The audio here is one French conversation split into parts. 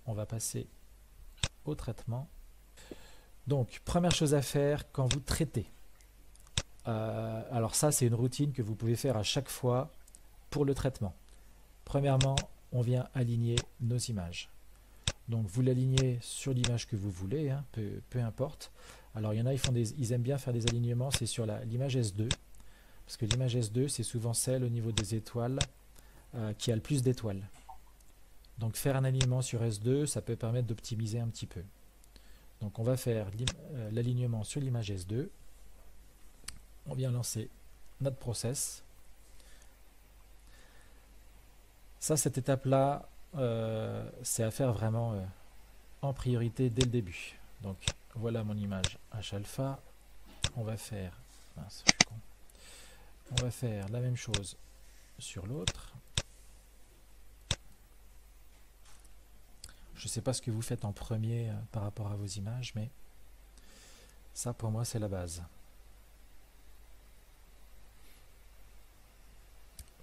on va passer au traitement. Donc, première chose à faire quand vous traitez. Alors ça, c'est une routine que vous pouvez faire à chaque fois pour le traitement. Premièrement, on vient aligner nos images. Donc, vous l'alignez sur l'image que vous voulez, hein, peu importe. Alors, il y en a, ils aiment bien faire des alignements, c'est sur l'image S2. Parce que l'image S2, c'est souvent celle au niveau des étoiles qui a le plus d'étoiles. Donc, faire un alignement sur S2, ça peut permettre d'optimiser un petit peu. Donc on va faire l'alignement sur l'image S2. On vient lancer notre process. Ça, cette étape-là, c'est à faire vraiment en priorité dès le début. Donc voilà mon image H-alpha. On va faire, mince, je suis con. On va faire la même chose sur l'autre. Je ne sais pas ce que vous faites en premier par rapport à vos images, mais ça pour moi c'est la base.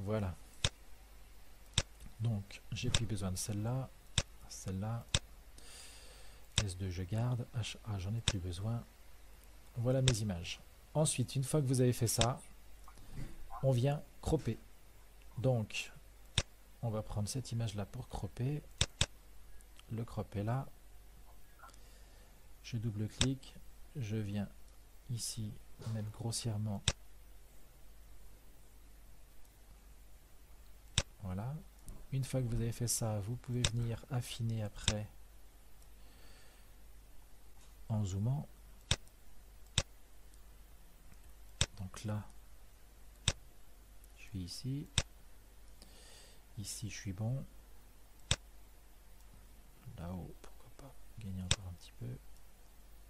Voilà. Donc j'ai plus besoin de celle-là, celle-là. S2 je garde, HA j'en ai plus besoin. Voilà mes images. Ensuite, une fois que vous avez fait ça, on vient cropper. Donc on va prendre cette image-là pour cropper. Le crop est là. Je double-clique. Je viens ici mettre grossièrement. Voilà. Une fois que vous avez fait ça, vous pouvez venir affiner après en zoomant. Donc là, je suis ici. Ici, je suis bon. Là-haut, pourquoi pas gagner encore un petit peu.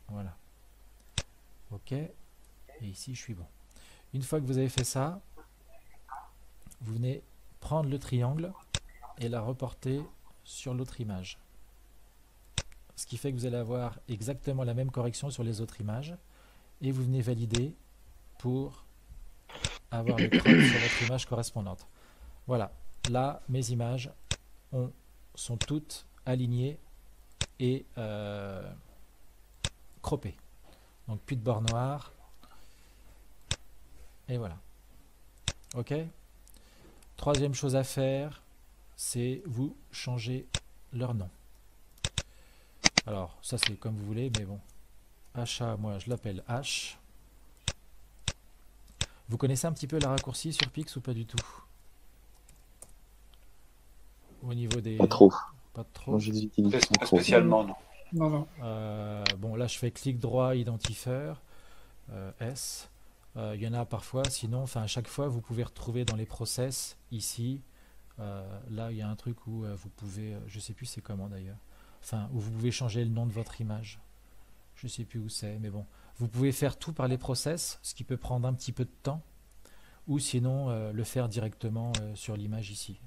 Voilà. OK. Et ici, je suis bon. Une fois que vous avez fait ça, vous venez prendre le triangle et la reporter sur l'autre image. Ce qui fait que vous allez avoir exactement la même correction sur les autres images. Et vous venez valider pour avoir le crop sur votre image correspondante. Voilà. Là, mes images sont toutes alignées et croppées. Donc plus de bord noir. Et voilà. OK. Troisième chose à faire, c'est vous changer leur nom. Alors, ça c'est comme vous voulez, mais bon. HA, moi je l'appelle H. Vous connaissez un petit peu la raccourci sur Pix ou pas du tout? Au niveau des... Pas trop. Pas trop. Non, je les utilise pas Pas trop. spécialement, non. Non, non. Bon, là je fais clic droit, identifieur, S. Il y en a parfois, sinon, enfin à chaque fois, vous pouvez retrouver dans les process, ici, là il y a un truc où vous pouvez, je sais plus c'est comment d'ailleurs, enfin où vous pouvez changer le nom de votre image. Je sais plus où c'est, mais bon. Vous pouvez faire tout par les process, ce qui peut prendre un petit peu de temps, ou sinon le faire directement sur l'image ici.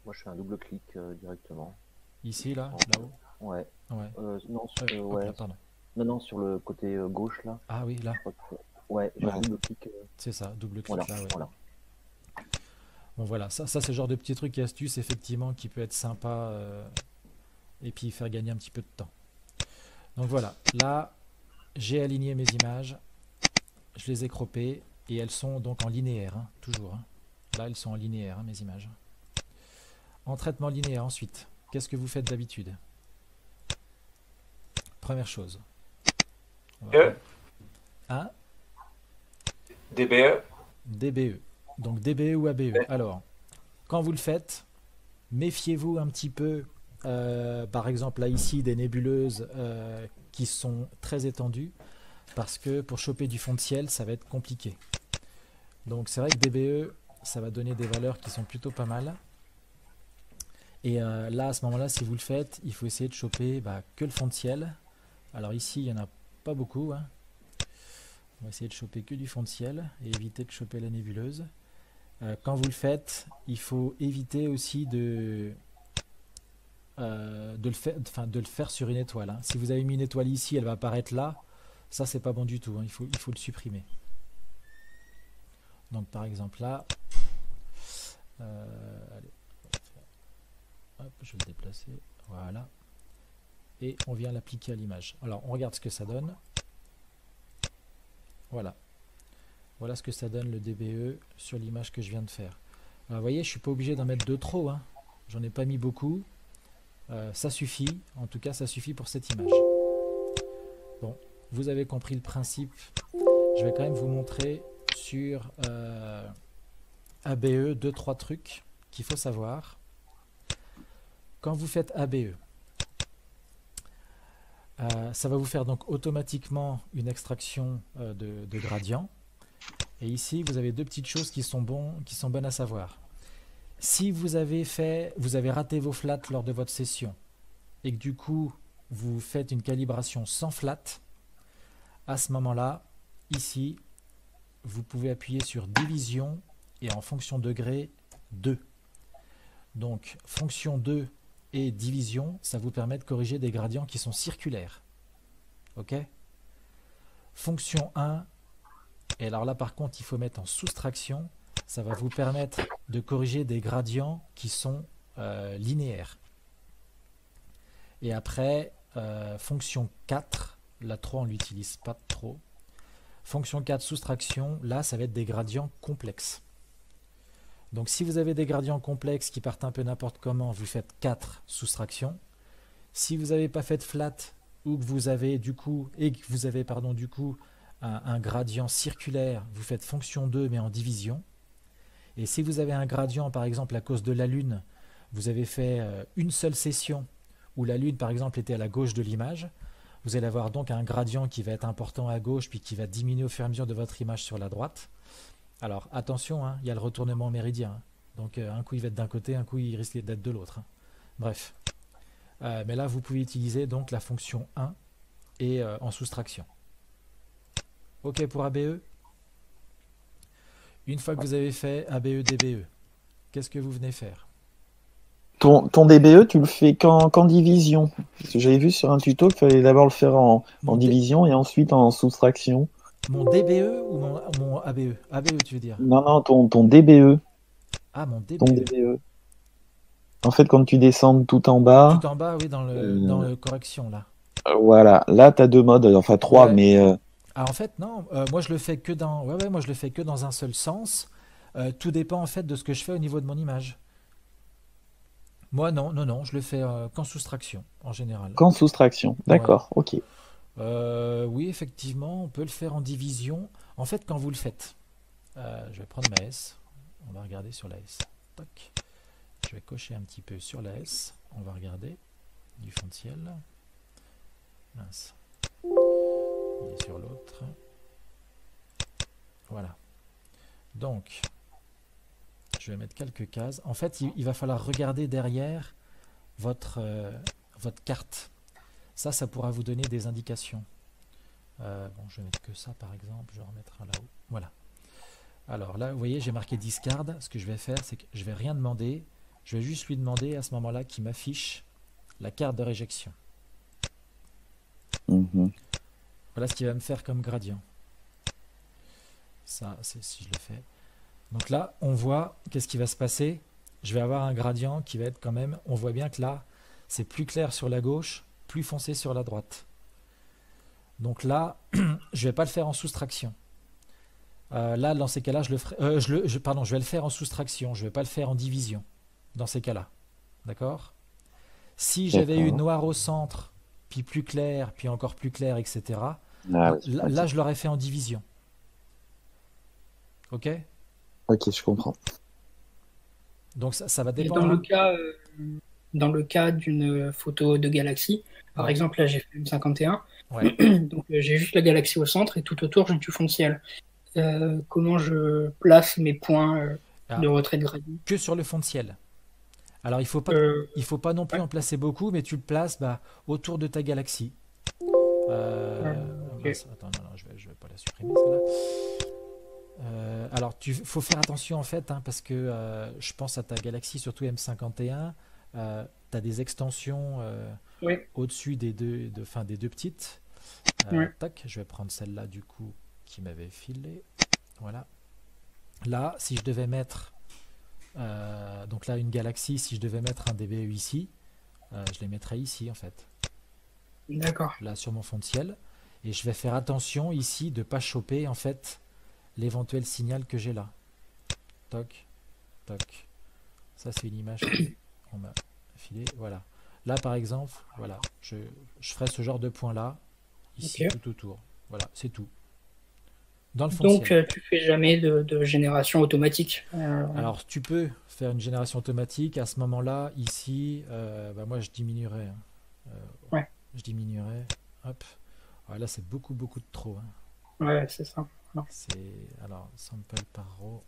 Moi, je fais un double clic directement. Ici, là, là-haut. Ouais. Ouais. Non, Hop là, pardon. non, sur le côté gauche là. Ah oui, là. Ouais, j'ai un double clic. C'est ça, double clic Voilà, là, ouais. voilà. Bon voilà, ça c'est le genre de petits trucs et astuces effectivement qui peut être sympa et puis faire gagner un petit peu de temps. Donc voilà, là j'ai aligné mes images, je les ai croppées et elles sont donc en linéaire, hein, toujours. Hein. Là elles sont en linéaire, hein, mes images. En traitement linéaire ensuite, qu'est-ce que vous faites d'habitude? Première chose. Hein? DBE. DBE. Donc DBE ou ABE. Alors, quand vous le faites, méfiez-vous un petit peu, par exemple là ici, des nébuleuses qui sont très étendues, parce que pour choper du fond de ciel, ça va être compliqué. Donc c'est vrai que DBE, ça va donner des valeurs qui sont plutôt pas mal. Et là, à ce moment-là, si vous le faites, il faut essayer de choper que le fond de ciel. Alors ici, il n'y en a pas beaucoup. Hein. On va essayer de choper que du fond de ciel et éviter de choper la nébuleuse. Quand vous le faites, il faut éviter aussi de le faire sur une étoile. Hein. Si vous avez mis une étoile ici, elle va apparaître là. Ça, c'est pas bon du tout. Hein. Il faut le supprimer. Donc, par exemple, là, allez, hop, je vais le déplacer. Voilà. et on vient l'appliquer à l'image. Alors on regarde ce que ça donne. Voilà. Voilà ce que ça donne le DBE sur l'image que je viens de faire. Alors, vous voyez, je ne suis pas obligé d'en mettre de trop, hein. J'en ai pas mis beaucoup. Ça suffit, en tout cas ça suffit pour cette image. Bon, vous avez compris le principe. Je vais quand même vous montrer sur ABE 2-3 trucs qu'il faut savoir. Quand vous faites ABE, ça va vous faire donc automatiquement une extraction de gradient. Et ici, vous avez deux petites choses qui sont bonnes à savoir. Si vous avez raté vos flats lors de votre session et que du coup, vous faites une calibration sans flat, à ce moment-là, ici, vous pouvez appuyer sur division et en fonction degré 2. Donc, fonction 2 et division, ça vous permet de corriger des gradients qui sont circulaires. OK? Fonction 1, et alors là par contre, il faut mettre en soustraction, ça va vous permettre de corriger des gradients qui sont linéaires. Et après, fonction 4, la 3 on ne l'utilise pas trop. Fonction 4, soustraction, là ça va être des gradients complexes. Donc si vous avez des gradients complexes qui partent un peu n'importe comment, vous faites 4 soustractions. Si vous n'avez pas fait de flat ou que vous avez du coup un gradient circulaire, vous faites fonction 2 mais en division. Et si vous avez un gradient par exemple à cause de la Lune, vous avez fait une seule session où la Lune par exemple était à la gauche de l'image, vous allez avoir donc un gradient qui va être important à gauche puis qui va diminuer au fur et à mesure de votre image sur la droite. Alors attention, hein, il y a le retournement méridien. Hein. Donc un coup il va être d'un côté, un coup il risque d'être de l'autre. Hein. Bref. Mais là vous pouvez utiliser donc la fonction 1 et en soustraction. OK pour ABE. Une fois que vous avez fait ABE, DBE, qu'est-ce que vous venez faire? Ton DBE, tu le fais qu'en division. Parce que j'avais vu sur un tuto qu'il fallait d'abord le faire en division et ensuite en soustraction. Mon DBE ou mon ABE? ABE, tu veux dire? Non, ton DBE. Ah, mon DBE. Ton DBE. En fait, quand tu descends tout en bas... Tout en bas, oui, dans le correction, là. Voilà, là, tu as deux modes, enfin trois, ouais. Mais... Ah, en fait, non, moi je le fais que dans... moi je le fais que dans un seul sens. Tout dépend en fait de ce que je fais au niveau de mon image. Moi, non, je le fais qu'en soustraction, en général. Qu'en soustraction, d'accord, ouais. Ok. Oui, effectivement, on peut le faire en division. En fait, quand vous le faites, je vais prendre ma S. On va regarder sur la S. Toc. Je vais cocher un petit peu sur la S. On va regarder du fond de ciel. Mince. Il est sur l'autre. Voilà. Donc, je vais mettre quelques cases. En fait, il va falloir regarder derrière votre carte. Ça pourra vous donner des indications. Bon, je vais mettre que ça, par exemple. Je vais remettre là-haut. Voilà. Alors là, vous voyez, j'ai marqué discard. Ce que je vais faire, c'est que je vais rien demander. Je vais juste lui demander à ce moment-là qu'il m'affiche la carte de réjection. Voilà ce qu'il va me faire comme gradient. Ça, c'est si je le fais. Donc là, on voit qu'est-ce qui va se passer. Je vais avoir un gradient qui va être quand même... On voit bien que là, c'est plus clair sur la gauche, plus foncé sur la droite. Donc là, je ne vais pas le faire en soustraction. Là, dans ces cas-là, je vais le faire en soustraction. Je ne vais pas le faire en division. Dans ces cas-là. D'accord? Si j'avais eu noir au centre, puis plus clair, puis encore plus clair, etc. Là, je l'aurais fait en division. Ok? Ok, je comprends. Donc ça va dépendre. Dans le cas d'une photo de galaxie, par exemple, là j'ai fait M51, donc j'ai juste la galaxie au centre et tout autour j'ai du fond de ciel. Comment je place mes points de retrait de gradient? Que sur le fond de ciel. Alors il faut pas non plus en placer beaucoup, mais tu le places autour de ta galaxie. Attends, non, je vais pas la supprimer celle-là. Alors faut faire attention en fait, hein, parce que je pense à ta galaxie, surtout M51, tu as des extensions au-dessus des deux petites. Tac, je vais prendre celle-là du coup qui m'avait filé. Voilà. Là, si je devais mettre donc là une galaxie, si je devais mettre un DBE ici, je les mettrais ici en fait. D'accord. là sur mon fond de ciel, et je vais faire attention ici de pas choper en fait l'éventuel signal que j'ai là. Toc, toc. Ça c'est une image qu'on m'a filée. Voilà. Là par exemple, voilà, je ferai ce genre de point là, ici Ok. tout autour. Voilà, c'est tout. Dans le fond de Donc, ciel. tu fais jamais de génération automatique. Alors tu peux faire une génération automatique. À ce moment-là, ici, bah, moi je diminuerai, hein. Euh, Ouais, je diminuerai. Hop. Ouais, là c'est beaucoup beaucoup de trop, hein. ouais, c'est ça. Alors, C'est alors sample par row.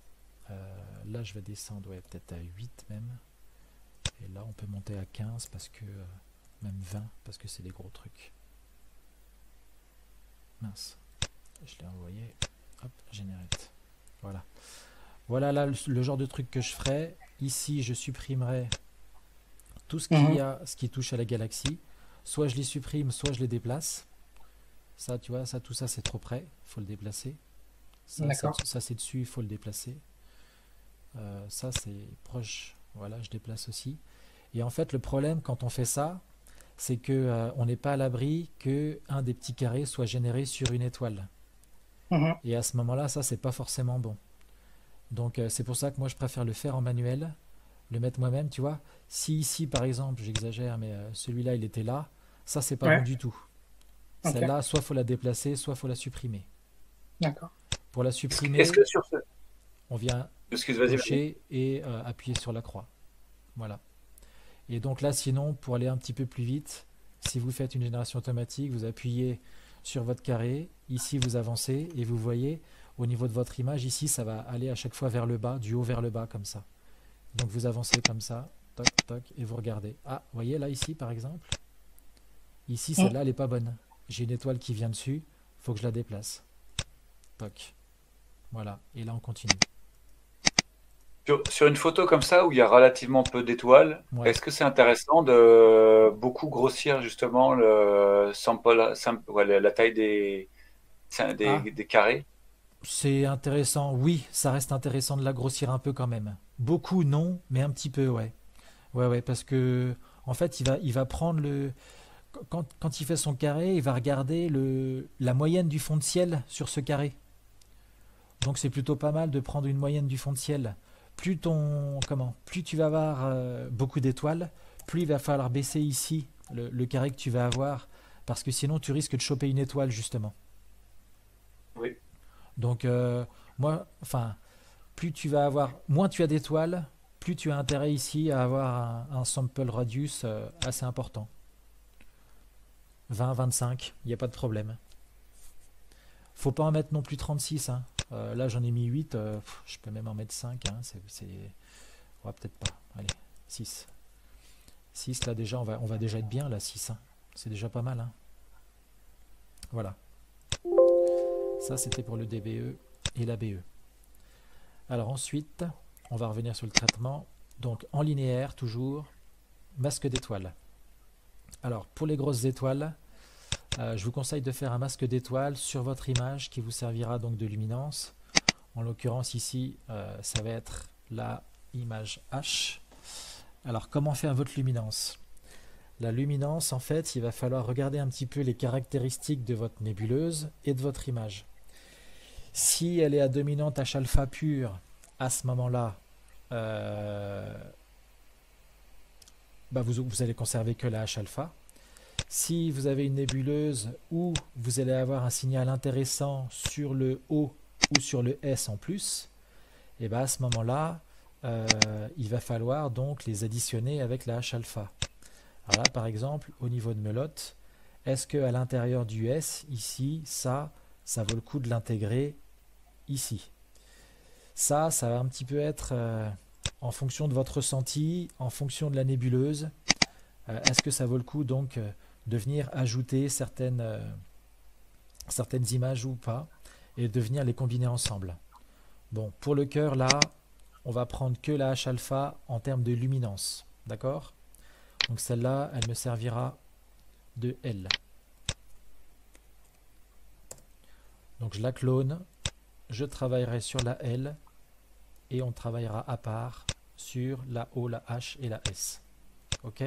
Là je vais descendre, ouais, peut-être à 8 même. Et là on peut monter à 15 parce que même 20 parce que c'est des gros trucs. Mince. Je l'ai envoyé. Hop, generate. Voilà. Voilà là le genre de truc que je ferai. Ici je supprimerai tout mhm, ce qui touche à la galaxie. Soit je les supprime, soit je les déplace. Ça, tu vois, ça, tout ça c'est trop près, il faut le déplacer. d'accord. Ça c'est dessus, il faut le déplacer. Ça c'est proche, voilà, je déplace aussi. Et en fait, le problème quand on fait ça, c'est que on n'est pas à l'abri que un des petits carrés soit généré sur une étoile. Mhm, Et à ce moment-là, ça c'est pas forcément bon. Donc c'est pour ça que moi je préfère le faire en manuel, le mettre moi-même, tu vois. Si ici par exemple, j'exagère, mais celui-là il était là, ça c'est pas bon ouais, du tout. ok, Celle-là, soit faut la déplacer, soit faut la supprimer. d'accord. Pour la Est-ce supprimer, que sur ce... on vient Excuse, vas-y, vas-y. cocher et appuyer sur la croix. Voilà. Et donc là, sinon, pour aller un petit peu plus vite, si vous faites une génération automatique, vous appuyez sur votre carré, ici vous avancez et vous voyez au niveau de votre image, ici ça va aller à chaque fois vers le bas, du haut vers le bas comme ça. Donc vous avancez comme ça, toc, toc, et vous regardez. Ah, vous voyez là ici par exemple, ici Mhm. celle-là elle est pas bonne. J'ai une étoile qui vient dessus, faut que je la déplace. Toc. Voilà, et là on continue. Sur une photo comme ça où il y a relativement peu d'étoiles, Ouais. est-ce que c'est intéressant de beaucoup grossir justement le ouais, la taille Ah, des carrés? c'est intéressant, oui, ça reste intéressant de la grossir un peu quand même. Beaucoup non, mais un petit peu, ouais. Ouais, ouais, parce que en fait, il va prendre le. Quand il fait son carré, il va regarder la moyenne du fond de ciel sur ce carré. Donc c'est plutôt pas mal de prendre une moyenne du fond de ciel. Plus tu vas avoir beaucoup d'étoiles, plus il va falloir baisser ici le carré que tu vas avoir, parce que sinon tu risques de choper une étoile justement. Oui. Donc moi, enfin, plus tu vas avoir, moins tu as d'étoiles, plus tu as intérêt ici à avoir un sample radius assez important. 20, 25, il n'y a pas de problème. Faut pas en mettre non plus 36, hein. Là j'en ai mis 8, je peux même en mettre 5, hein. Ouais, peut-être pas. Allez, 6. 6 là déjà, on va déjà être bien là, 6, hein. C'est déjà pas mal, hein. Voilà. Ça c'était pour le DBE et l'ABE. Alors ensuite, on va revenir sur le traitement. Donc en linéaire toujours, masque d'étoiles. Alors pour les grosses étoiles, je vous conseille de faire un masque d'étoiles sur votre image qui vous servira donc de luminance. En l'occurrence ici, ça va être la image H. Alors comment faire votre luminance? La luminance, en fait, il va falloir regarder un petit peu les caractéristiques de votre nébuleuse et de votre image. Si elle est à dominante H alpha pure, à ce moment-là, bah vous allez conserver que la H alpha. Si vous avez une nébuleuse où vous allez avoir un signal intéressant sur le O ou sur le S en plus, et ben à ce moment-là, il va falloir donc les additionner avec la H alpha. Alors là, par exemple, au niveau de Melotte, est-ce que à l'intérieur du S, ici, ça vaut le coup de l'intégrer ici? Ça va un petit peu être en fonction de votre ressenti, en fonction de la nébuleuse. Est-ce que ça vaut le coup donc de venir ajouter certaines images ou pas et de venir les combiner ensemble? Bon, pour le cœur, là, on va prendre que la H alpha en termes de luminance. D'accord? Donc celle-là, elle me servira de L. Donc je la clone, je travaillerai sur la L et on travaillera à part sur la O, la H et la S. Ok?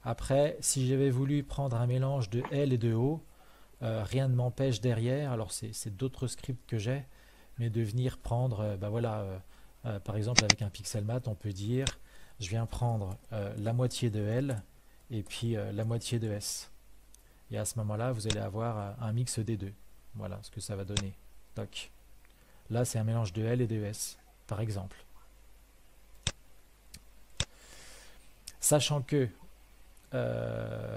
Après, si j'avais voulu prendre un mélange de L et de O, rien ne m'empêche derrière, alors c'est d'autres scripts que j'ai, mais de venir prendre, par exemple avec un Pixelmatte, on peut dire, je viens prendre la moitié de L et puis la moitié de S. Et à ce moment-là, vous allez avoir un mix des deux. Voilà ce que ça va donner. Toc. Là, c'est un mélange de L et de S, par exemple. Sachant que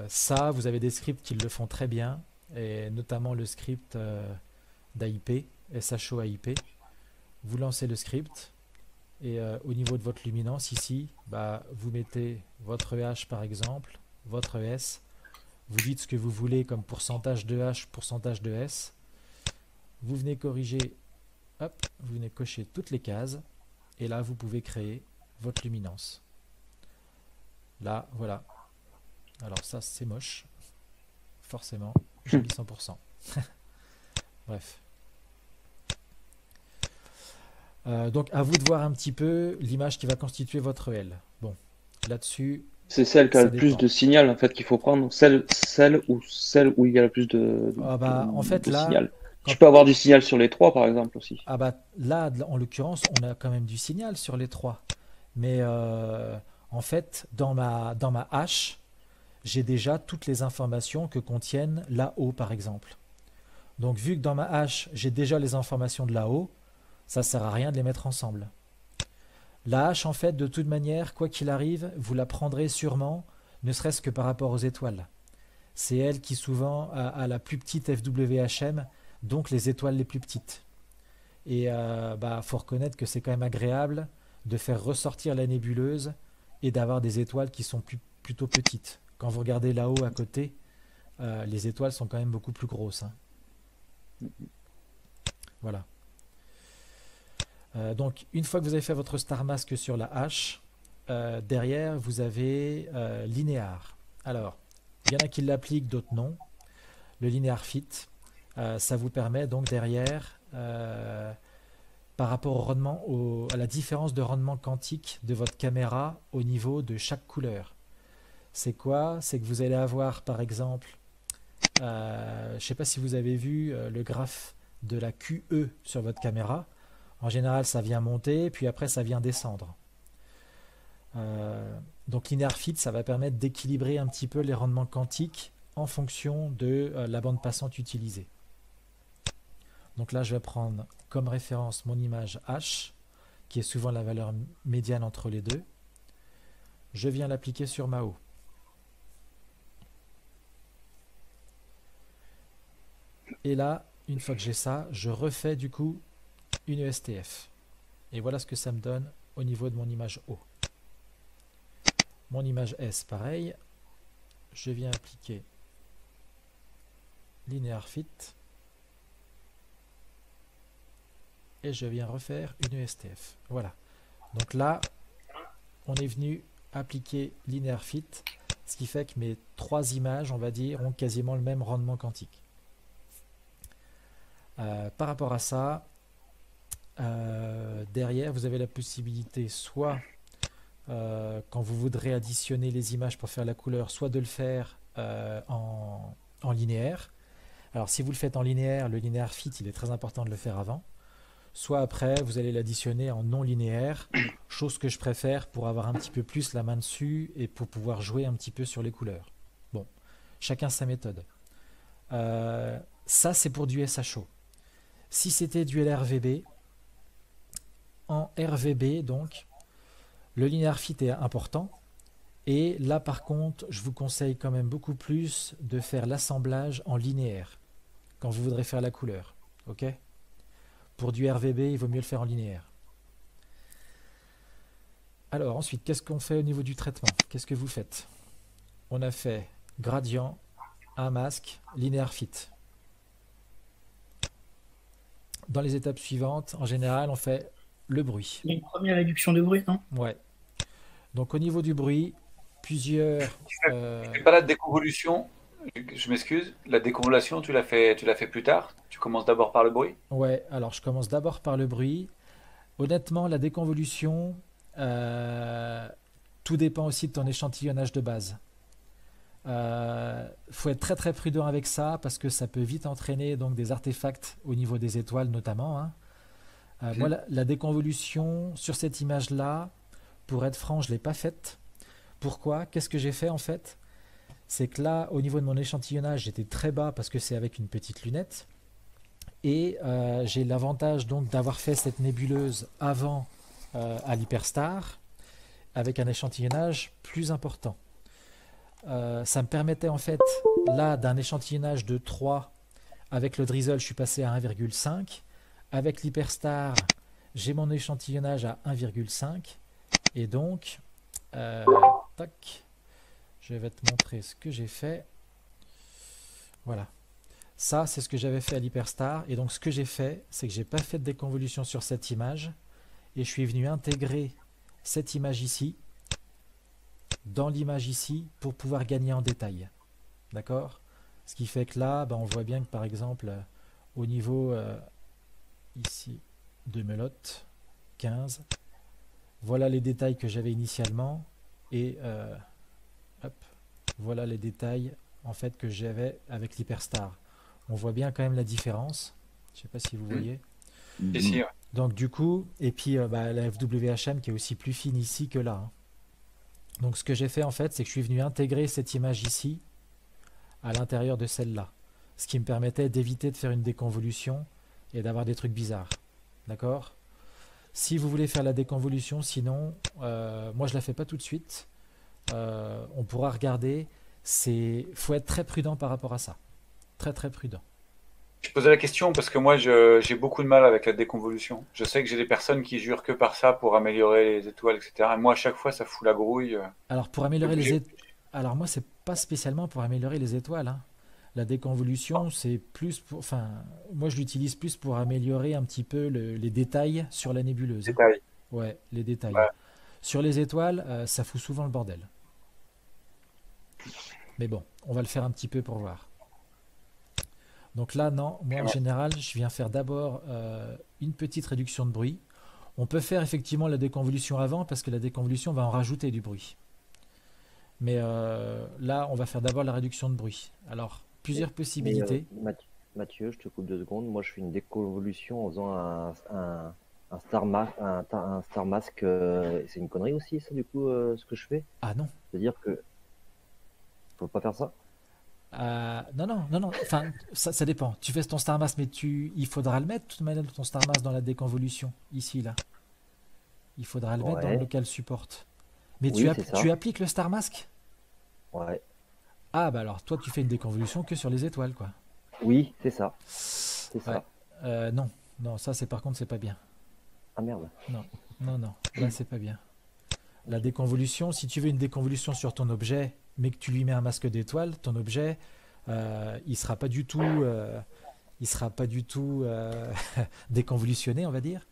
ça, vous avez des scripts qui le font très bien, et notamment le script d'AIP, SHO AIP. Vous lancez le script, et au niveau de votre luminance, ici, vous mettez votre H par exemple, votre S, vous dites ce que vous voulez comme pourcentage de H, pourcentage de S, vous venez corriger, hop, vous venez cocher toutes les cases, et là vous pouvez créer votre luminance. Là, voilà. Alors ça, c'est moche. Forcément, j'ai mis 100%. Bref. Donc, à vous de voir un petit peu l'image qui va constituer votre L. Bon, là-dessus... C'est celle qui a ça le plus dépend. de signal, en fait, qu'il faut prendre. Celle où il y a le plus En fait, de là, signal. quand- Tu peux avoir du signal sur les trois, par exemple, aussi. là, en l'occurrence, on a quand même du signal sur les trois. Mais en fait, dans ma hache, j'ai déjà toutes les informations que contiennent la O, par exemple. Donc, vu que dans ma hache, j'ai déjà les informations de la O, ça sert à rien de les mettre ensemble. La hache, en fait, de toute manière, quoi qu'il arrive, vous la prendrez sûrement, ne serait-ce que par rapport aux étoiles. C'est elle qui souvent a la plus petite FWHM, donc les étoiles les plus petites. Et faut reconnaître que c'est quand même agréable de faire ressortir la nébuleuse et d'avoir des étoiles qui sont plutôt petites. Quand vous regardez là-haut à côté, les étoiles sont quand même beaucoup plus grosses, hein. Voilà. Donc, une fois que vous avez fait votre Star Mask sur la hache, derrière, vous avez Linear. Alors, il y en a qui l'appliquent, d'autres non. Le Linear Fit, ça vous permet donc derrière, par rapport au rendement, à la différence de rendement quantique de votre caméra au niveau de chaque couleur. C'est quoi? C'est que vous allez avoir, par exemple, je ne sais pas si vous avez vu le graphe de la QE sur votre caméra. En général, ça vient monter, puis après, ça vient descendre. Donc, Linear Fit, ça va permettre d'équilibrer un petit peu les rendements quantiques en fonction de la bande passante utilisée. Donc là, je vais prendre comme référence mon image H, qui est souvent la valeur médiane entre les deux. Je viens l'appliquer sur ma O. Et là, une fois que j'ai ça, je refais du coup une ESTF. Et voilà ce que ça me donne au niveau de mon image O. Mon image S, pareil. Je viens appliquer Linear Fit. Et je viens refaire une ESTF. Voilà. Donc là, on est venu appliquer Linear Fit, ce qui fait que mes trois images, on va dire, ont quasiment le même rendement quantique. Par rapport à ça, derrière, vous avez la possibilité soit, quand vous voudrez additionner les images pour faire la couleur, soit de le faire en linéaire. Alors si vous le faites en linéaire, le Linear Fit, il est très important de le faire avant. Soit après, vous allez l'additionner en non linéaire, chose que je préfère pour avoir un petit peu plus la main dessus et pour pouvoir jouer un petit peu sur les couleurs. Bon, chacun sa méthode. Ça, c'est pour du SHO. Si c'était du LRVB, en RVB, donc, le Linear Fit est important. Et là, par contre, je vous conseille quand même beaucoup plus de faire l'assemblage en linéaire, quand vous voudrez faire la couleur. Ok ? Pour du RVB, il vaut mieux le faire en linéaire. Alors, ensuite, qu'est-ce qu'on fait au niveau du traitement? Qu'est-ce que vous faites? On a fait gradient, un masque, Linear Fit. Dans les étapes suivantes, en général, on fait le bruit. Il y a une première réduction de bruit, non? Ouais. Donc au niveau du bruit, plusieurs... C'est pas la déconvolution, je m'excuse, la déconvolution, tu l'as fait plus tard? Tu commences d'abord par le bruit? Ouais, alors je commence d'abord par le bruit. Honnêtement, la déconvolution, tout dépend aussi de ton échantillonnage de base. Faut être très très prudent avec ça parce que ça peut vite entraîner donc des artefacts au niveau des étoiles notamment, hein. Moi, la déconvolution sur cette image-là, pour être franc, je l'ai pas faite. Pourquoi? Qu'est-ce que j'ai fait en fait? C'est que là, au niveau de mon échantillonnage, j'étais très bas parce que c'est avec une petite lunette. Et j'ai l'avantage donc d'avoir fait cette nébuleuse avant à l'Hyperstar avec un échantillonnage plus important. Ça me permettait en fait, là, d'un échantillonnage de 3, avec le drizzle, je suis passé à 1,5. Avec l'Hyperstar, j'ai mon échantillonnage à 1,5. Et donc, tac, je vais te montrer ce que j'ai fait. Voilà. Ça, c'est ce que j'avais fait à l'Hyperstar. Et donc, ce que j'ai fait, c'est que j'ai pas fait de déconvolution sur cette image. Et je suis venu intégrer cette image ici, dans l'image ici, pour pouvoir gagner en détail. D'accord? Ce qui fait que là, on voit bien que par exemple, au niveau ici de Melotte, 15, voilà les détails que j'avais initialement. Et hop, voilà les détails en fait que j'avais avec l'Hyperstar. On voit bien quand même la différence. Je sais pas si vous voyez. Ici, ouais. Donc du coup, et puis la FWHM qui est aussi plus fine ici que là, hein. Donc ce que j'ai fait en fait, c'est que je suis venu intégrer cette image ici à l'intérieur de celle-là. Ce qui me permettait d'éviter de faire une déconvolution et d'avoir des trucs bizarres. D'accord? Si vous voulez faire la déconvolution, sinon, moi je la fais pas tout de suite. On pourra regarder. Faut être très prudent par rapport à ça. Très très prudent. Je posais la question parce que moi, j'ai beaucoup de mal avec la déconvolution. Je sais que j'ai des personnes qui jurent que par ça pour améliorer les étoiles, etc. Et moi, à chaque fois, ça fout la grouille. Alors pour améliorer les étoiles, alors moi c'est pas spécialement pour améliorer les étoiles, hein. La déconvolution, c'est plus pour, enfin, moi je l'utilise plus pour améliorer un petit peu les détails sur la nébuleuse, hein. Détail. Ouais, les détails. Ouais. Sur les étoiles, ça fout souvent le bordel. Mais bon, on va le faire un petit peu pour voir. Donc là, non, moi en général, je viens faire d'abord une petite réduction de bruit. On peut faire effectivement la déconvolution avant parce que la déconvolution va en rajouter du bruit. Mais là, on va faire d'abord la réduction de bruit. Alors, plusieurs possibilités. Mathieu, je te coupe 2 secondes. Moi, je fais une déconvolution en faisant un Star Mask. C'est une connerie aussi, ça, du coup, ce que je fais? Ah non. C'est-à-dire que faut pas faire ça? Non. Enfin, ça dépend. Tu fais ton Star Mask, mais il faudra le mettre, de toute manière, ton Star Mask dans la déconvolution. Ici, là. Il faudra le mettre dans le local support. Mais Oui, tu appliques le Star Mask? Ouais. Ah, bah alors, toi, tu fais une déconvolution que sur les étoiles, quoi. Oui, c'est ça. C'est ça. Non. Non, ça, par contre, c'est pas bien. Ah merde. Non. Là, c'est pas bien. La déconvolution, si tu veux une déconvolution sur ton objet, mais que tu lui mets un masque d'étoile, ton objet, il sera pas du tout, déconvolutionné, on va dire.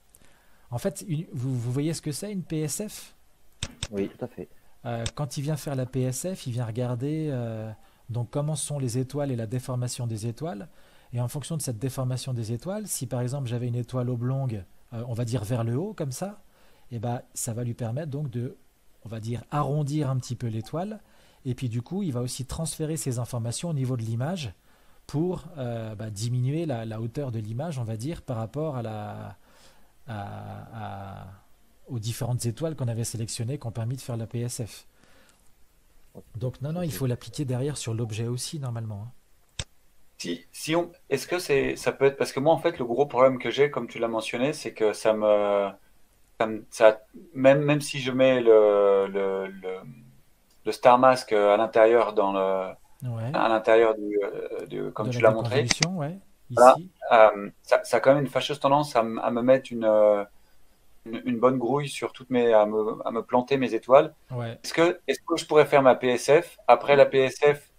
En fait, vous voyez ce que c'est une PSF? Oui, tout à fait. Quand il vient faire la PSF, il vient regarder donc comment sont les étoiles et la déformation des étoiles. Et en fonction de cette déformation des étoiles, si par exemple j'avais une étoile oblongue, on va dire vers le haut comme ça, et ça va lui permettre donc de, on va dire, arrondir un petit peu l'étoile. Et puis du coup, il va aussi transférer ces informations au niveau de l'image pour diminuer la hauteur de l'image, on va dire, par rapport aux différentes étoiles qu'on avait sélectionnées qui ont permis de faire la PSF. Donc non, il faut l'appliquer derrière sur l'objet aussi, normalement, hein. Est-ce que ça peut être parce que moi en fait le gros problème que j'ai, comme tu l'as mentionné, c'est que même si je mets le Star Mask à l'intérieur à l'intérieur comme tu l'as montré, ouais, voilà, ici. ça a quand même une fâcheuse tendance à me mettre une bonne grouille sur à me planter mes étoiles. Ouais. Est-ce que je pourrais faire ma PSF, après la PSF,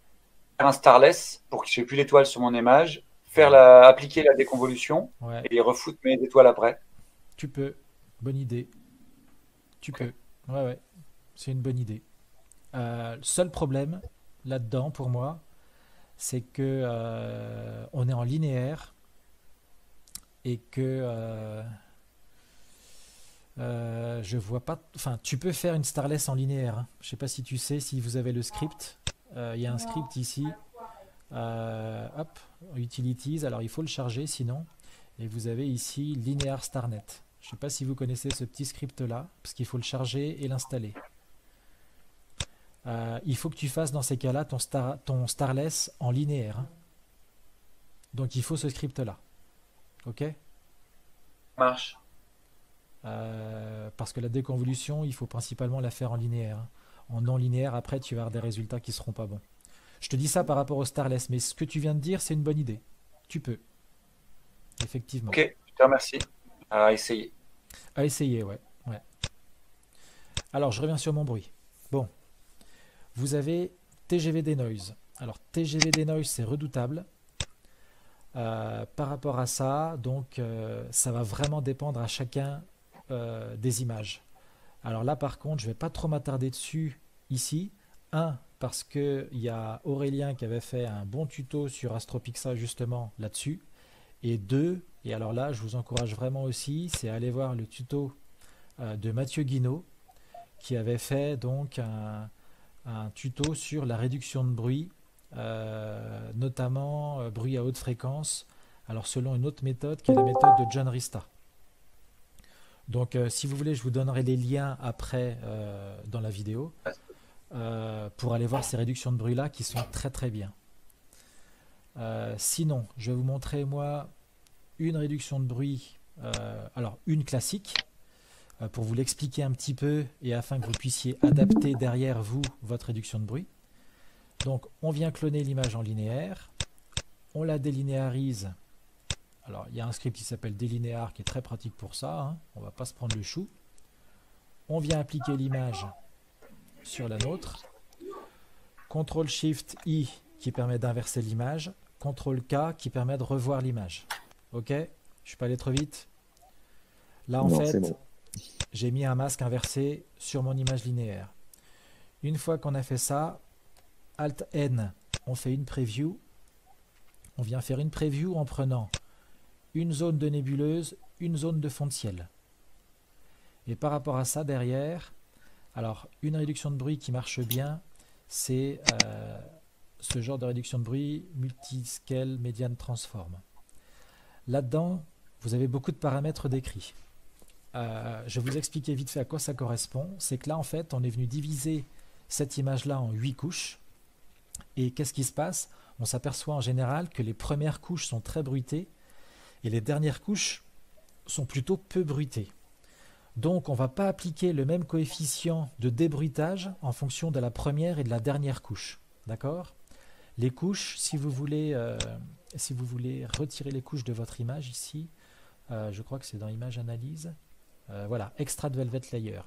faire un starless pour que je n'ai plus l'étoile sur mon image, appliquer la déconvolution et refoutre mes étoiles après? Tu peux. Bonne idée. Tu peux. Ouais. C'est une bonne idée. Le seul problème là-dedans pour moi, c'est que on est en linéaire et que je vois pas. Enfin, tu peux faire une starless en linéaire, hein. Je sais pas si tu sais, si vous avez le script il y a un script ici. Hop, Utilities. Alors, il faut le charger sinon. Et vous avez ici Linear StarNet. Je ne sais pas si vous connaissez ce petit script-là, parce qu'il faut le charger et l'installer. Il faut que tu fasses dans ces cas-là ton Starless en linéaire. Hein. Donc, il faut ce script-là. OK? Marche. Parce que la déconvolution, il faut principalement la faire en linéaire. Hein. En non linéaire, après, tu vas avoir des résultats qui ne seront pas bons. Je te dis ça par rapport au Starless, mais ce que tu viens de dire, c'est une bonne idée. Tu peux. Effectivement. Ok, je te remercie. À essayer. À essayer, ouais. Alors, je reviens sur mon bruit. Bon. Vous avez TGV Denoise. Alors, TGV Denoise, c'est redoutable. Par rapport à ça, donc, ça va vraiment dépendre à chacun des images. Alors là, par contre, je ne vais pas trop m'attarder dessus ici. Parce qu'il y a Aurélien qui avait fait un bon tuto sur AstroPixa justement là-dessus. Et 2, et alors là, je vous encourage vraiment aussi, c'est aller voir le tuto de Mathieu Guinaud qui avait fait donc un tuto sur la réduction de bruit, notamment bruit à haute fréquence, alors selon une autre méthode qui est la méthode de John Rista. Donc si vous voulez, je vous donnerai les liens après dans la vidéo pour aller voir ces réductions de bruit là qui sont très très bien. Sinon, je vais vous montrer moi une réduction de bruit, alors une classique, pour vous l'expliquer un petit peu et afin que vous puissiez adapter derrière vous votre réduction de bruit. Donc on vient cloner l'image en linéaire, on la délinéarise. Alors il y a un script qui s'appelle Delinear qui est très pratique pour ça, hein. On ne va pas se prendre le chou. On vient appliquer l'image sur la nôtre. CTRL-SHIFT-I qui permet d'inverser l'image. CTRL-K qui permet de revoir l'image. Ok? Je ne suis pas allé trop vite. Là en fait, bon. J'ai mis un masque inversé sur mon image linéaire. Une fois qu'on a fait ça, Alt-N, on fait une preview. On vient faire une preview en prenant une zone de nébuleuse, une zone de fond de ciel. Et par rapport à ça, derrière, alors une réduction de bruit qui marche bien, c'est ce genre de réduction de bruit, multiscale, median, transform. Là-dedans, vous avez beaucoup de paramètres décrits. Je vais vous expliquer vite fait à quoi ça correspond. C'est que là, en fait, on est venu diviser cette image-là en 8 couches. Et qu'est-ce qui se passe? On s'aperçoit en général que les premières couches sont très bruitées et les dernières couches sont plutôt peu bruitées. Donc, on ne va pas appliquer le même coefficient de débruitage en fonction de la première et de la dernière couche. D'accord? Les couches, si vous voulez retirer les couches de votre image ici, je crois que c'est dans Image Analyse. Voilà, Extract Velvet Layer.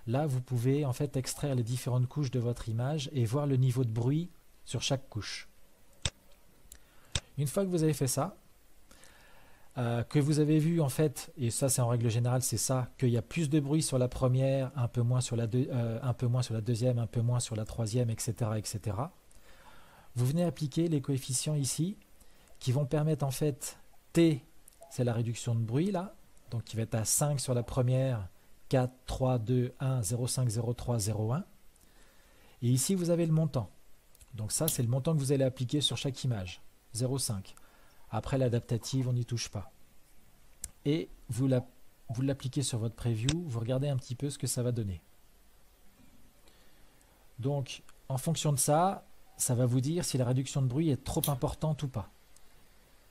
Là, vous pouvez en fait extraire les différentes couches de votre image et voir le niveau de bruit sur chaque couche. Une fois que vous avez fait ça, que vous avez vu en fait, et ça c'est en règle générale, c'est ça, qu'il y a plus de bruit sur la première, un peu moins sur la deuxième, un peu moins sur la troisième, etc., etc. Vous venez appliquer les coefficients ici qui vont permettre en fait T, c'est la réduction de bruit là, donc qui va être à 5 sur la première, 4, 3, 2, 1, 0, 5, 0, 3, 0, 1. Et ici vous avez le montant. Donc ça c'est le montant que vous allez appliquer sur chaque image, 0,5. Après l'adaptative, on n'y touche pas. Et vous l'appliquez sur votre preview, vous regardez un petit peu ce que ça va donner. Donc en fonction de ça, ça va vous dire si la réduction de bruit est trop importante ou pas.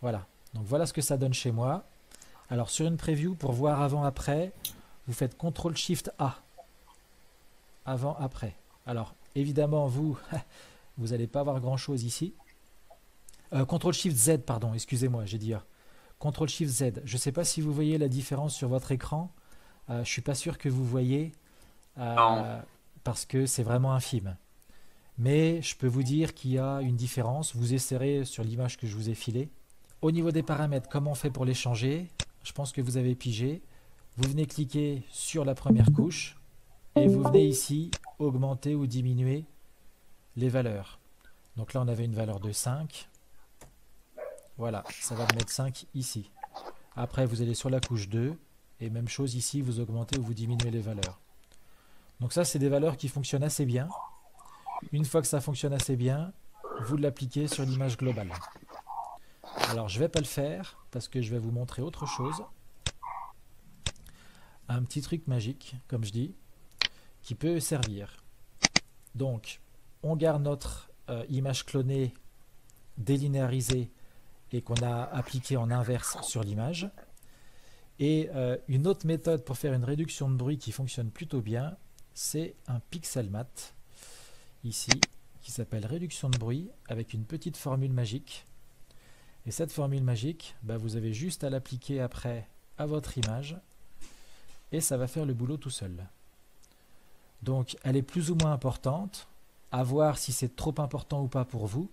Voilà, donc voilà ce que ça donne chez moi. Alors sur une preview, pour voir avant-après, vous faites CTRL-SHIFT-A. Avant-après. Alors évidemment, vous n'allez pas avoir grand-chose ici. CTRL-SHIFT-Z, pardon, excusez-moi, j'ai dit A. CTRL-SHIFT-Z. Je ne sais pas si vous voyez la différence sur votre écran. Je ne suis pas sûr que vous voyez parce que c'est vraiment infime. Mais je peux vous dire qu'il y a une différence. Vous essaierez sur l'image que je vous ai filée. Au niveau des paramètres, comment on fait pour les changer? Je pense que vous avez pigé. Vous venez cliquer sur la première couche et vous venez ici augmenter ou diminuer les valeurs. Donc là, on avait une valeur de 5. Voilà, ça va mettre 5 ici. Après, vous allez sur la couche 2 et même chose ici, vous augmentez ou vous diminuez les valeurs. Donc ça, c'est des valeurs qui fonctionnent assez bien. Une fois que ça fonctionne assez bien, vous l'appliquez sur l'image globale. Alors je ne vais pas le faire parce que je vais vous montrer autre chose. Un petit truc magique, comme je dis, qui peut servir. Donc, on garde notre image clonée, délinéarisée et qu'on a appliquée en inverse sur l'image. Et une autre méthode pour faire une réduction de bruit qui fonctionne plutôt bien, c'est un pixel mat, ici, qui s'appelle réduction de bruit, avec une petite formule magique. Et cette formule magique, bah, vous avez juste à l'appliquer après à votre image, et ça va faire le boulot tout seul. Donc elle est plus ou moins importante, à voir si c'est trop important ou pas pour vous.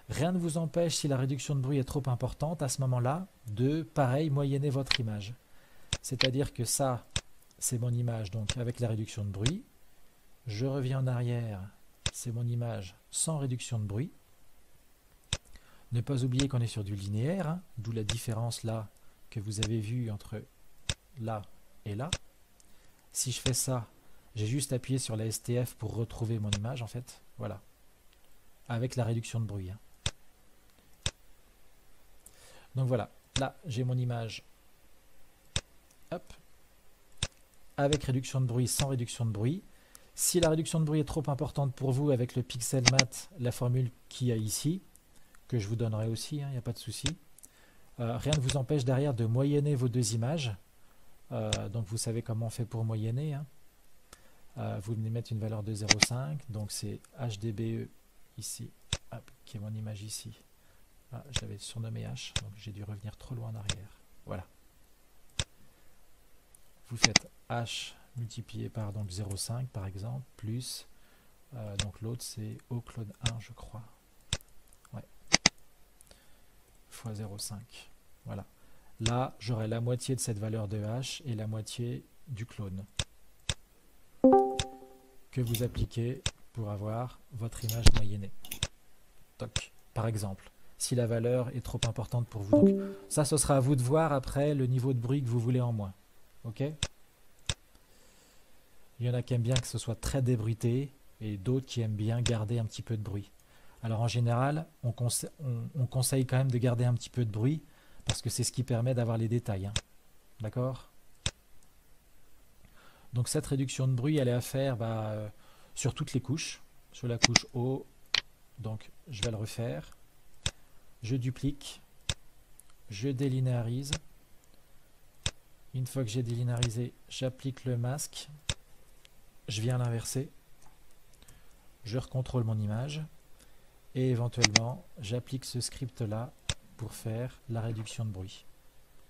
Rien ne vous empêche, si la réduction de bruit est trop importante, à ce moment-là, de, pareil, moyenner votre image. C'est-à-dire que ça, c'est mon image donc avec la réduction de bruit. Je reviens en arrière, c'est mon image sans réduction de bruit. Ne pas oublier qu'on est sur du linéaire, hein, d'où la différence là que vous avez vue entre là et là. Si je fais ça, j'ai juste appuyé sur la STF pour retrouver mon image en fait. Voilà. Avec la réduction de bruit. Hein. Donc voilà. Là, j'ai mon image. Hop. Avec réduction de bruit, sans réduction de bruit. Si la réduction de bruit est trop importante pour vous, avec le pixel mat, la formule qu'il y a ici, que je vous donnerai aussi, il n'y a pas de souci. Rien ne vous empêche derrière de moyenner vos deux images. Donc vous savez comment on fait pour moyenner. Hein. Vous venez mettre une valeur de 0,5, donc c'est HDBE ici, hop, qui est mon image ici. Ah, j'avais surnommé H, donc j'ai dû revenir trop loin en arrière. Voilà. Vous faites H multiplié par 0,5 par exemple, plus, donc l'autre c'est O clone 1 je crois. Ouais. Fois 0,5. Voilà. Là, j'aurai la moitié de cette valeur de H et la moitié du clone que vous appliquez pour avoir votre image moyennée. Toc. Par exemple, si la valeur est trop importante pour vous. Donc, ça, ce sera à vous de voir après le niveau de bruit que vous voulez en moins. Ok? Il y en a qui aiment bien que ce soit très débruité et d'autres qui aiment bien garder un petit peu de bruit. Alors en général, on conseille quand même de garder un petit peu de bruit parce que c'est ce qui permet d'avoir les détails. Hein. D'accord? Donc cette réduction de bruit, elle est à faire sur toutes les couches. Sur la couche haut, donc je vais le refaire. Je duplique. Je délinéarise. Une fois que j'ai délinéarisé, j'applique le masque. Je viens l'inverser. Je recontrôle mon image. Et éventuellement, j'applique ce script-là pour faire la réduction de bruit.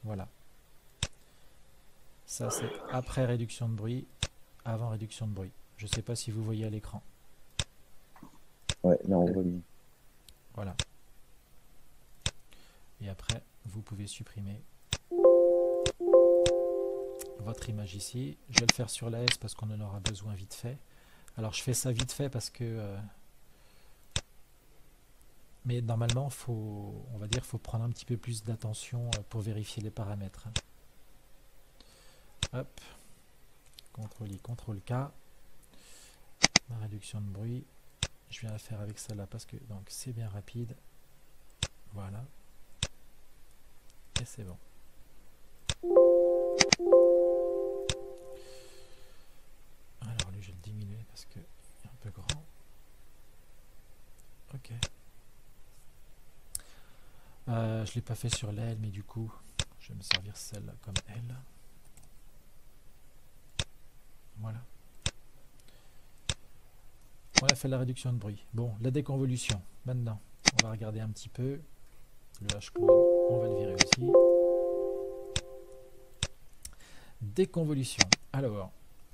Voilà. Ça, c'est après réduction de bruit, avant réduction de bruit. Je ne sais pas si vous voyez à l'écran. Ouais, là, on voit bien. Voilà. Et après, vous pouvez supprimer votre image ici. Je vais le faire sur la S parce qu'on en aura besoin vite fait. Alors, je fais ça vite fait parce que... mais normalement, on va dire, faut prendre un petit peu plus d'attention pour vérifier les paramètres. Hop, CTRL-I, CTRL-K, la réduction de bruit, je viens la faire avec celle-là parce que donc c'est bien rapide, voilà, et c'est bon. Alors lui je vais le diminuer parce que il est un peu grand, ok. Je ne l'ai pas fait sur l'aile mais du coup je vais me servir celle-là comme elle. Voilà. On a fait la réduction de bruit. Bon, la déconvolution. Maintenant, on va regarder un petit peu. Le H-clone, on va le virer aussi. Déconvolution. Alors,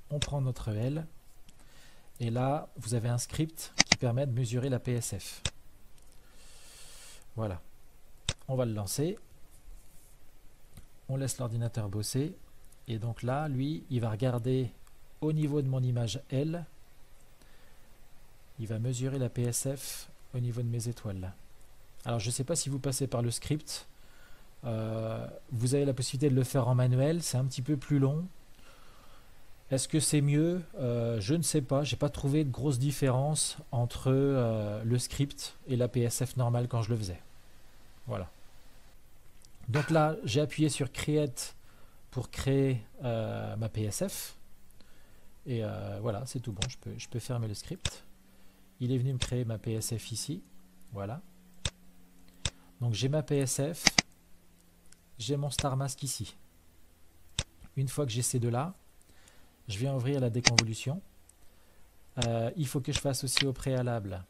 on prend notre L. Et là, vous avez un script qui permet de mesurer la PSF. Voilà. On va le lancer. On laisse l'ordinateur bosser. Et donc là, lui, il va regarder au niveau de mon image L, il va mesurer la PSF au niveau de mes étoiles. Alors je ne sais pas si vous passez par le script, vous avez la possibilité de le faire en manuel, c'est un petit peu plus long. Est-ce que c'est mieux? Je ne sais pas. J'ai pas trouvé de grosse différence entre le script et la PSF normale quand je le faisais. Voilà. Donc là, j'ai appuyé sur Create pour créer ma PSF. Et voilà, c'est tout bon. Je peux fermer le script. Il est venu me créer ma PSF ici. Voilà. Donc j'ai ma PSF. J'ai mon Star Mask ici. Une fois que j'ai ces deux-là, je viens ouvrir la déconvolution. Il faut que je fasse aussi au préalable.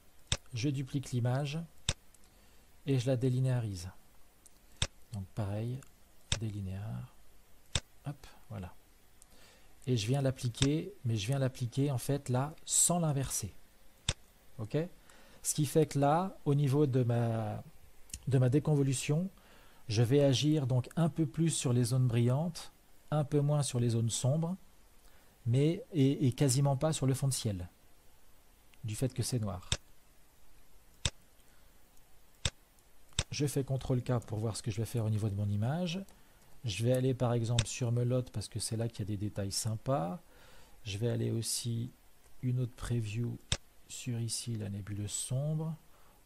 Je duplique l'image et je la délinéarise. Donc pareil, délinéare. Hop, voilà. Et je viens l'appliquer, mais je viens l'appliquer en fait là sans l'inverser. Ok? Ce qui fait que là, au niveau de ma déconvolution, je vais agir donc un peu plus sur les zones brillantes, un peu moins sur les zones sombres, mais et quasiment pas sur le fond de ciel, du fait que c'est noir. Je fais CTRL-K pour voir ce que je vais faire au niveau de mon image. Je vais aller par exemple sur Melotte parce que c'est là qu'il y a des détails sympas. Je vais aller aussi une autre preview sur ici, la nébuleuse sombre.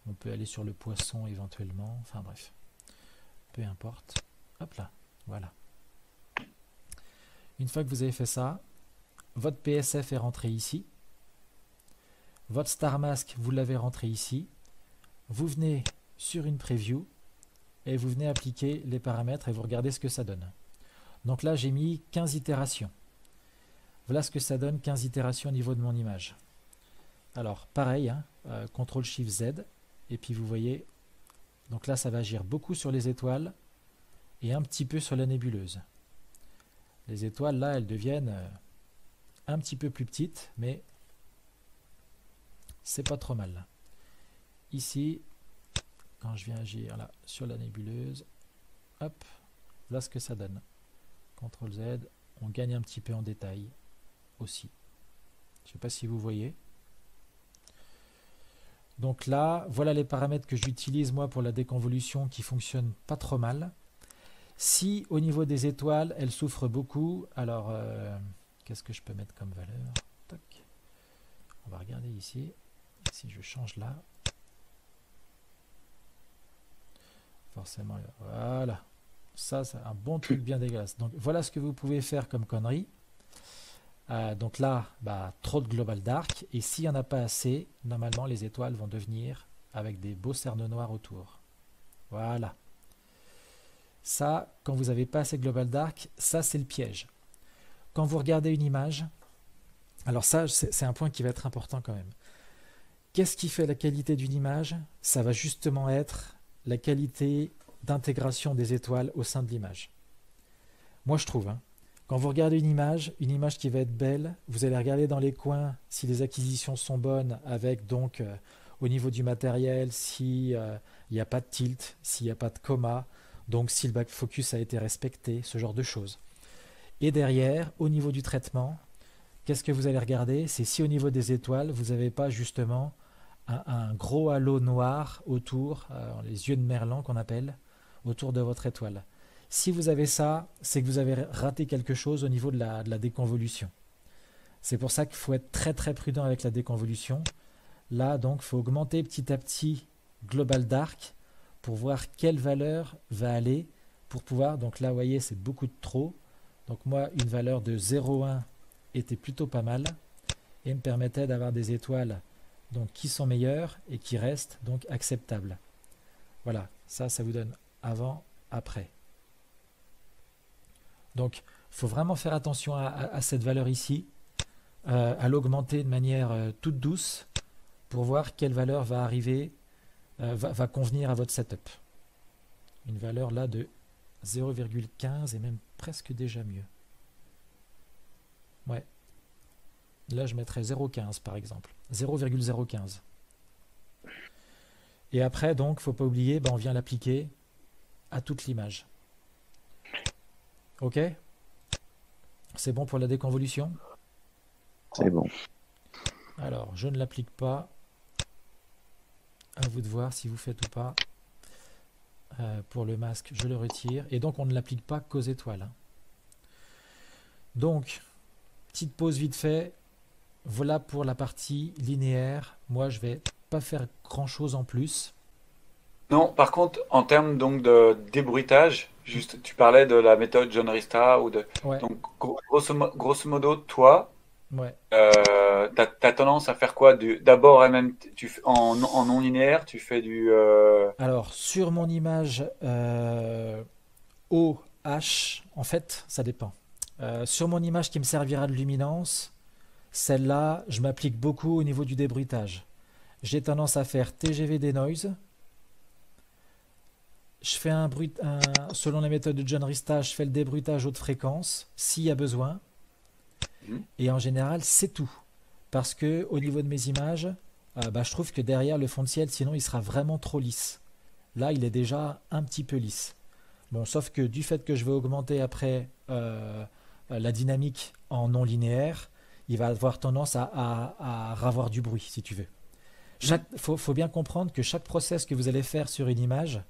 On peut aller sur le poisson éventuellement. Enfin bref, peu importe. Hop là, voilà. Une fois que vous avez fait ça, votre PSF est rentré ici. Votre Star Mask, vous l'avez rentré ici. Vous venez sur une preview et vous venez appliquer les paramètres et vous regardez ce que ça donne. Donc là, j'ai mis 15 itérations. Voilà ce que ça donne, 15 itérations au niveau de mon image. Alors, pareil, hein, CTRL-SHIFT-Z, et puis vous voyez, donc là, ça va agir beaucoup sur les étoiles et un petit peu sur la nébuleuse. Les étoiles, là, elles deviennent un petit peu plus petites, mais c'est pas trop mal. Ici, quand je viens agir là sur la nébuleuse, hop, voilà ce que ça donne. CTRL-Z, on gagne un petit peu en détail aussi. Je ne sais pas si vous voyez. Donc là, voilà les paramètres que j'utilise moi pour la déconvolution qui fonctionnent pas trop mal. Si au niveau des étoiles, elles souffrent beaucoup, alors qu'est-ce que je peux mettre comme valeur? Toc. On va regarder ici. Si je change là, forcément, voilà. Ça, c'est un bon truc bien dégueulasse. Donc voilà ce que vous pouvez faire comme connerie. Donc là, trop de global dark. Et s'il n'y en a pas assez, normalement les étoiles vont devenir avec des beaux cernes noirs autour. Voilà. Ça, quand vous n'avez pas assez de global dark, ça c'est le piège. Quand vous regardez une image, alors ça c'est un point qui va être important quand même. Qu'est-ce qui fait la qualité d'une image? Ça va justement être la qualité d'intégration des étoiles au sein de l'image. Moi je trouve, hein, quand vous regardez une image qui va être belle, vous allez regarder dans les coins si les acquisitions sont bonnes avec donc au niveau du matériel, s'il n'y a pas de tilt, s'il n'y a pas de coma, donc si le back focus a été respecté, ce genre de choses. Et derrière, au niveau du traitement, qu'est-ce que vous allez regarder? C'est si au niveau des étoiles, vous n'avez pas justement un gros halo noir autour, les yeux de Merlan qu'on appelle, autour de votre étoile. Si vous avez ça, c'est que vous avez raté quelque chose au niveau de la déconvolution. C'est pour ça qu'il faut être très très prudent avec la déconvolution. Là, donc, il faut augmenter petit à petit Global Dark pour voir quelle valeur va aller pour pouvoir, donc là, vous voyez, c'est beaucoup de trop. Donc moi, une valeur de 0,1 était plutôt pas mal et me permettait d'avoir des étoiles donc, qui sont meilleures et qui restent donc acceptables. Voilà, ça vous donne avant, après. Donc, il faut vraiment faire attention à cette valeur ici, à l'augmenter de manière toute douce pour voir quelle valeur va arriver, va convenir à votre setup. Une valeur là de 0,15 et même presque déjà mieux. Ouais. Là, je mettrais 0,15 par exemple. 0,015. Et après, donc, faut pas oublier, on vient l'appliquer à toute l'image. Ok? C'est bon pour la déconvolution? C'est bon. Alors, je ne l'applique pas. À vous de voir si vous faites ou pas. Pour le masque, je le retire. Et donc, on ne l'applique pas qu'aux étoiles. Donc, petite pause vite fait. Voilà pour la partie linéaire. Moi, je vais pas faire grand-chose en plus. Non, par contre, en termes donc de débruitage, juste, tu parlais de la méthode John Rista ou de. Ouais, Donc, grosso modo, toi, ouais. t'as tendance à faire quoi? D'abord, en non linéaire, tu fais du. Alors, sur mon image OH, en fait, ça dépend. Sur mon image qui me servira de luminance, celle-là, je m'applique beaucoup au niveau du débruitage. J'ai tendance à faire TGV denoise. Je fais selon la méthode de John Rista, je fais le débruitage haute fréquence, s'il y a besoin. Et en général, c'est tout. Parce que au niveau de mes images, je trouve que derrière le fond de ciel, sinon il sera vraiment trop lisse. Là, il est déjà un petit peu lisse. Bon, sauf que du fait que je vais augmenter après la dynamique en non linéaire, il va avoir tendance à avoir du bruit, si tu veux. Faut bien comprendre que chaque process que vous allez faire sur une image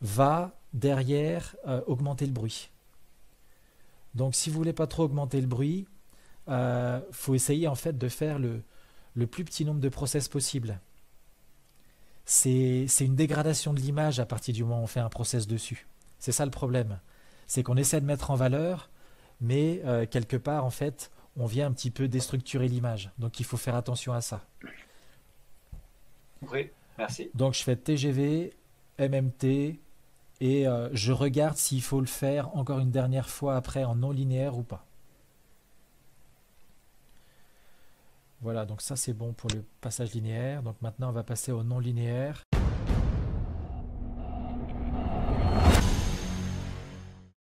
va derrière augmenter le bruit. Donc si vous voulez pas trop augmenter le bruit, faut essayer en fait de faire le plus petit nombre de process possible. C'est une dégradation de l'image à partir du moment où on fait un process dessus. C'est ça le problème. C'est qu'on essaie de mettre en valeur, mais quelque part en fait on vient un petit peu déstructurer l'image. Donc il faut faire attention à ça. Oui, merci. Donc je fais TGV, MMT, et je regarde s'il faut le faire encore une dernière fois après en non linéaire ou pas. Voilà, donc ça c'est bon pour le passage linéaire. Donc maintenant on va passer au non linéaire.